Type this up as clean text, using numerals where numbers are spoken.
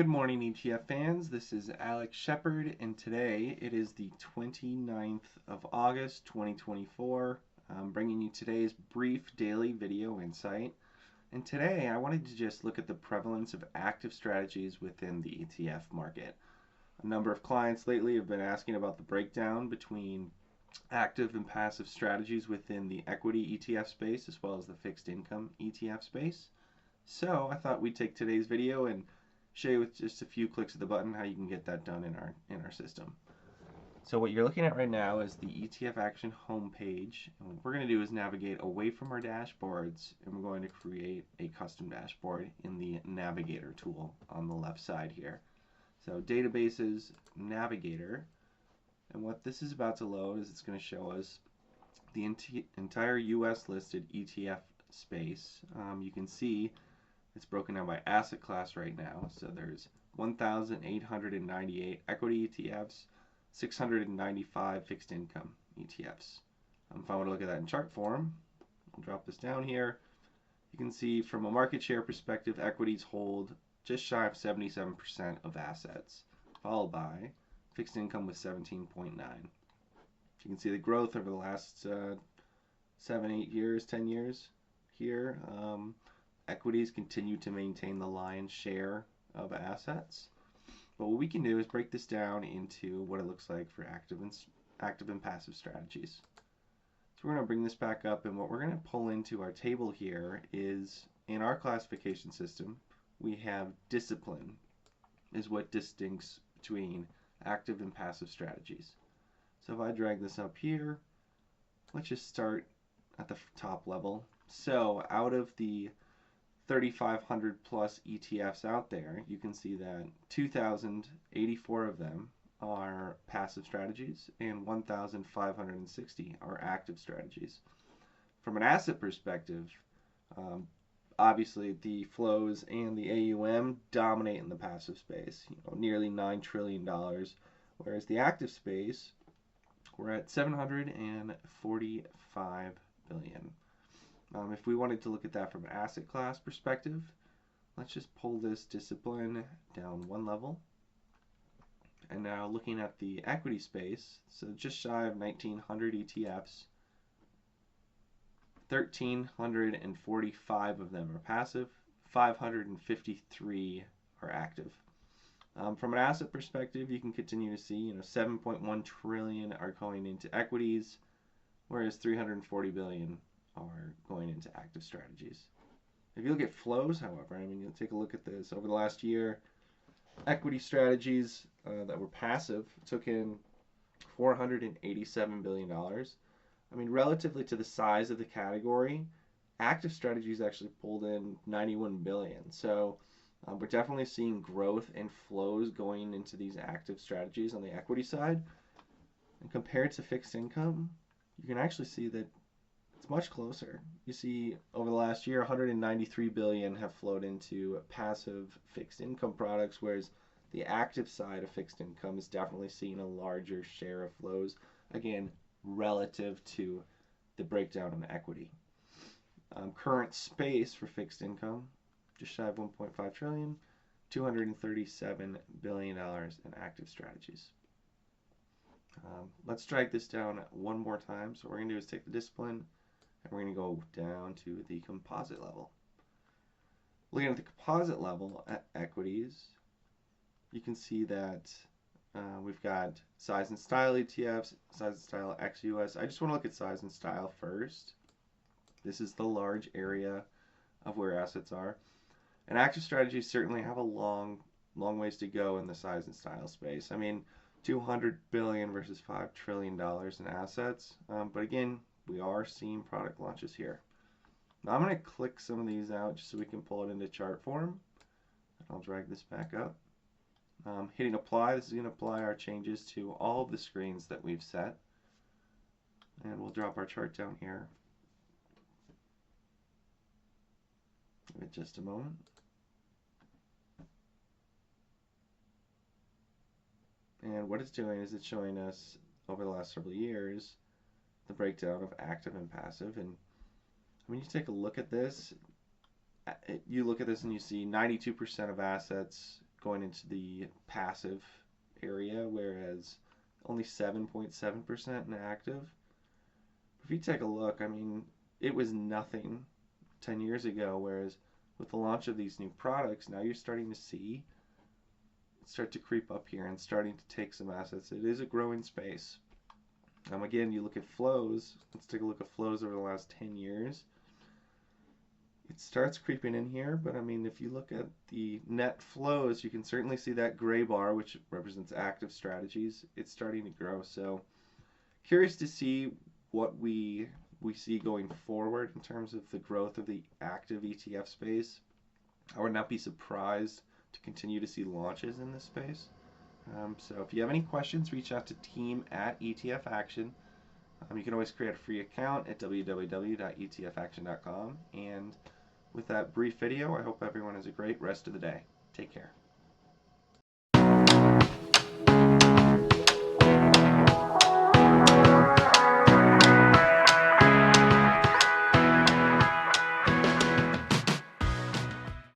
Good morning, ETF fans. This is Alex Shepard, and today it is the 29th of August, 2024. I'm bringing you today's brief daily video insight. And today I wanted to just look at the prevalence of active strategies within the ETF market. A number of clients lately have been asking about the breakdown between active and passive strategies within the equity ETF space as well as the fixed income ETF space. So I thought we'd take today's video and show you with just a few clicks of the button how you can get that done in our system. So what you're looking at right now is the ETF Action homepage. And what we're going to do is navigate away from our dashboards, and we're going to create a custom dashboard in the Navigator tool on the left side here. So Databases, Navigator, and what this is about to load is it's going to show us the entire US listed ETF space. You can see it's broken down by asset class right now. So there's 1,898 equity ETFs, 695 fixed income ETFs. If I want to look at that in chart form, I'll drop this down here. You can see from a market share perspective, equities hold just shy of 77% of assets, followed by fixed income with 17.9. You can see the growth over the last 7, 8 years, 10 years here. Equities continue to maintain the lion's share of assets. But what we can do is break this down into what it looks like for active and passive strategies. So we're going to bring this back up, and what we're going to pull into our table here is, in our classification system, we have discipline is what distincts between active and passive strategies. So if I drag this up here, let's just start at the top level. So out of the 3,500 plus ETFs out there, you can see that 2,084 of them are passive strategies and 1,560 are active strategies. From an asset perspective, obviously the flows and the AUM dominate in the passive space, nearly $9 trillion, whereas the active space, we're at 745 billion. If we wanted to look at that from an asset class perspective, let's just pull this discipline down one level. And now looking at the equity space, so just shy of 1,900 ETFs, 1,345 of them are passive, 553 are active. From an asset perspective, you can continue to see, 7.1 trillion are going into equities, whereas 340 billion are going into active strategies. If you look at flows, however, you'll take a look at this. Over the last year, equity strategies that were passive took in $487 billion. Relatively to the size of the category, active strategies actually pulled in 91 billion. So we're definitely seeing growth and flows going into these active strategies on the equity side. And compared to fixed income, you can actually see that it's much closer. You see over the last year, 193 billion have flowed into passive fixed income products, whereas the active side of fixed income is definitely seeing a larger share of flows, again, relative to the breakdown in equity. Current space for fixed income, just shy of 1.5 trillion, $237 billion in active strategies. Let's drag this down one more time. So what we're going to do is take the discipline, and we're going to go down to the composite level. Looking at the composite level at equities, you can see that we've got size and style ETFs, size and style ex-US. I just want to look at size and style first. This is the large area of where assets are. And active strategies certainly have a long ways to go in the size and style space. 200 billion versus $5 trillion in assets. But again, we are seeing product launches here. Now I'm going to click some of these out just so we can pull it into chart form. I'll drag this back up. Hitting apply, this is going to apply our changes to all of the screens that we've set. And we'll drop our chart down here. Give it just a moment. And what it's doing is it's showing us over the last several years the breakdown of active and passive. And when you take a look at this, you look at this and you see 92% of assets going into the passive area, whereas only 7.7% in active. If you take a look, I mean, it was nothing 10 years ago, whereas with the launch of these new products, now you're starting to see it start to creep up here and starting to take some assets. It is a growing space. Again, you look at flows. Let's take a look at flows over the last 10 years. It starts creeping in here, but I mean, if you look at the net flows, you can certainly see that gray bar, which represents active strategies. It's starting to grow. So curious to see what we see going forward in terms of the growth of the active ETF space. I would not be surprised to continue to see launches in this space. So if you have any questions, reach out to team@ETF Action. You can always create a free account at www.etfaction.com. And with that brief video, I hope everyone has a great rest of the day. Take care.